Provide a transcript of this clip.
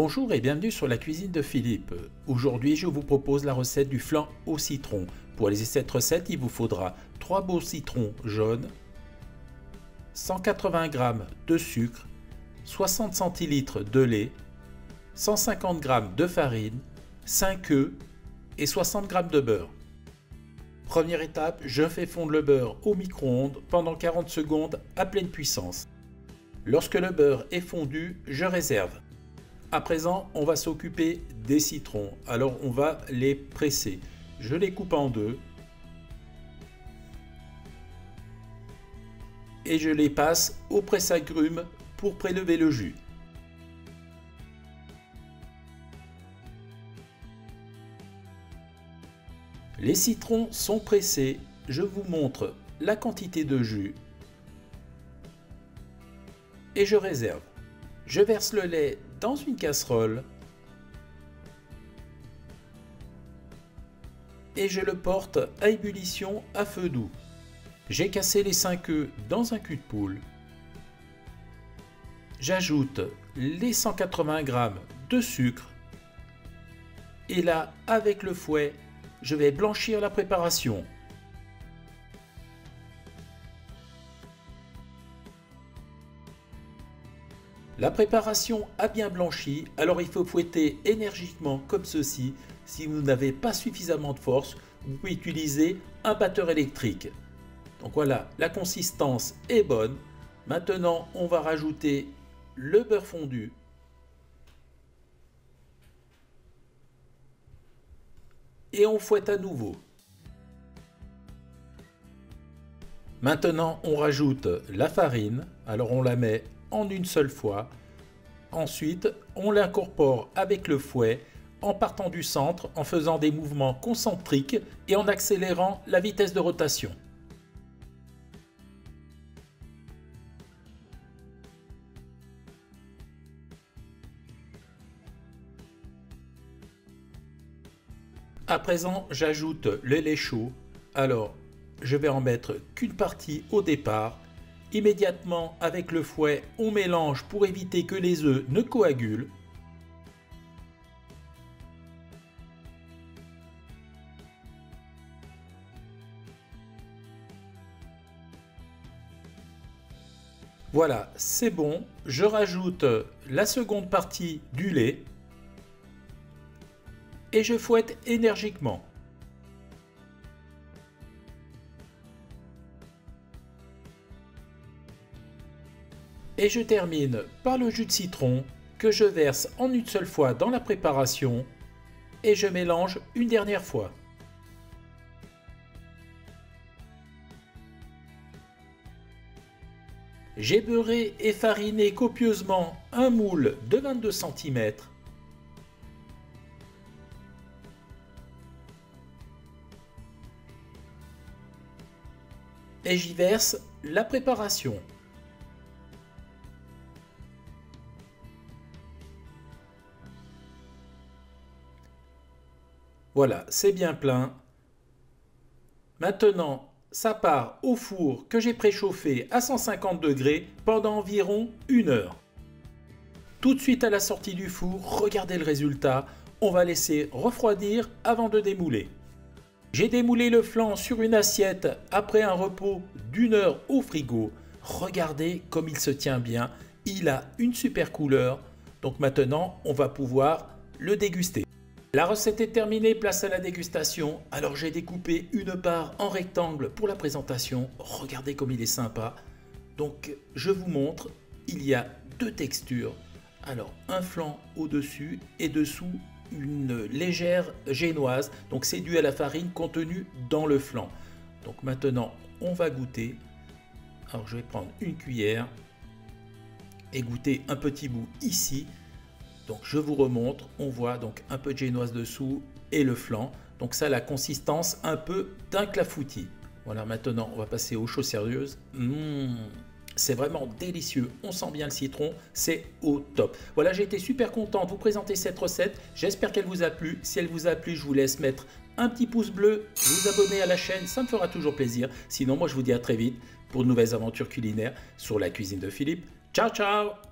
Bonjour et bienvenue sur la cuisine de Philippe. Aujourd'hui, je vous propose la recette du flan au citron. Pour réaliser cette recette, il vous faudra 3 beaux citrons jaunes, 180 g de sucre, 60 centilitres de lait, 150 g de farine, 5 œufs et 60 g de beurre. Première étape, je fais fondre le beurre au micro-ondes pendant 40 secondes à pleine puissance. Lorsque le beurre est fondu, je réserve. À présent, on va s'occuper des citrons. Alors, on va les presser. Je les coupe en deux. Et je les passe au presse-agrumes pour prélever le jus. Les citrons sont pressés. Je vous montre la quantité de jus. Et je réserve. Je verse le lait dans une casserole et je le porte à ébullition à feu doux. J'ai cassé les 5 œufs dans un cul de poule. J'ajoute les 180 g de sucre et là, avec le fouet, je vais blanchir la préparation. La préparation a bien blanchi, alors il faut fouetter énergiquement comme ceci. Si vous n'avez pas suffisamment de force, vous pouvez utiliser un batteur électrique. Donc voilà, la consistance est bonne. Maintenant, on va rajouter le beurre fondu. Et on fouette à nouveau. Maintenant, on rajoute la farine. Alors on la met en une seule fois. Ensuite, on l'incorpore avec le fouet en partant du centre, en faisant des mouvements concentriques et en accélérant la vitesse de rotation. À présent, j'ajoute le lait chaud. Alors, je vais en mettre qu'une partie au départ. Immédiatement, avec le fouet, on mélange pour éviter que les œufs ne coagulent. Voilà, c'est bon. Je rajoute la seconde partie du lait et je fouette énergiquement. Et je termine par le jus de citron que je verse en une seule fois dans la préparation et je mélange une dernière fois. J'ai beurré et fariné copieusement un moule de 22 cm. Et j'y verse la préparation. Voilà, c'est bien plein. Maintenant, ça part au four que j'ai préchauffé à 150 degrés pendant environ 1 heure. Tout de suite à la sortie du four, regardez le résultat. On va laisser refroidir avant de démouler. J'ai démoulé le flan sur une assiette après un repos d'1 heure au frigo. Regardez comme il se tient bien. Il a une super couleur. Donc maintenant, on va pouvoir le déguster. La recette est terminée, place à la dégustation. Alors j'ai découpé une part en rectangle pour la présentation. Regardez comme il est sympa. Donc je vous montre, il y a deux textures. Alors un flan au-dessus et dessous une légère génoise. Donc c'est dû à la farine contenue dans le flan. Donc maintenant on va goûter. Alors je vais prendre une cuillère et goûter un petit bout ici. Donc je vous remontre, on voit donc un peu de génoise dessous et le flan. Donc ça a la consistance un peu d'un clafoutis. Voilà, maintenant on va passer aux choses sérieuses. C'est vraiment délicieux, on sent bien le citron, c'est au top. Voilà, j'ai été super content de vous présenter cette recette. J'espère qu'elle vous a plu. Si elle vous a plu, je vous laisse mettre un petit pouce bleu, vous abonner à la chaîne, ça me fera toujours plaisir. Sinon, moi je vous dis à très vite pour de nouvelles aventures culinaires sur la cuisine de Philippe. Ciao, ciao!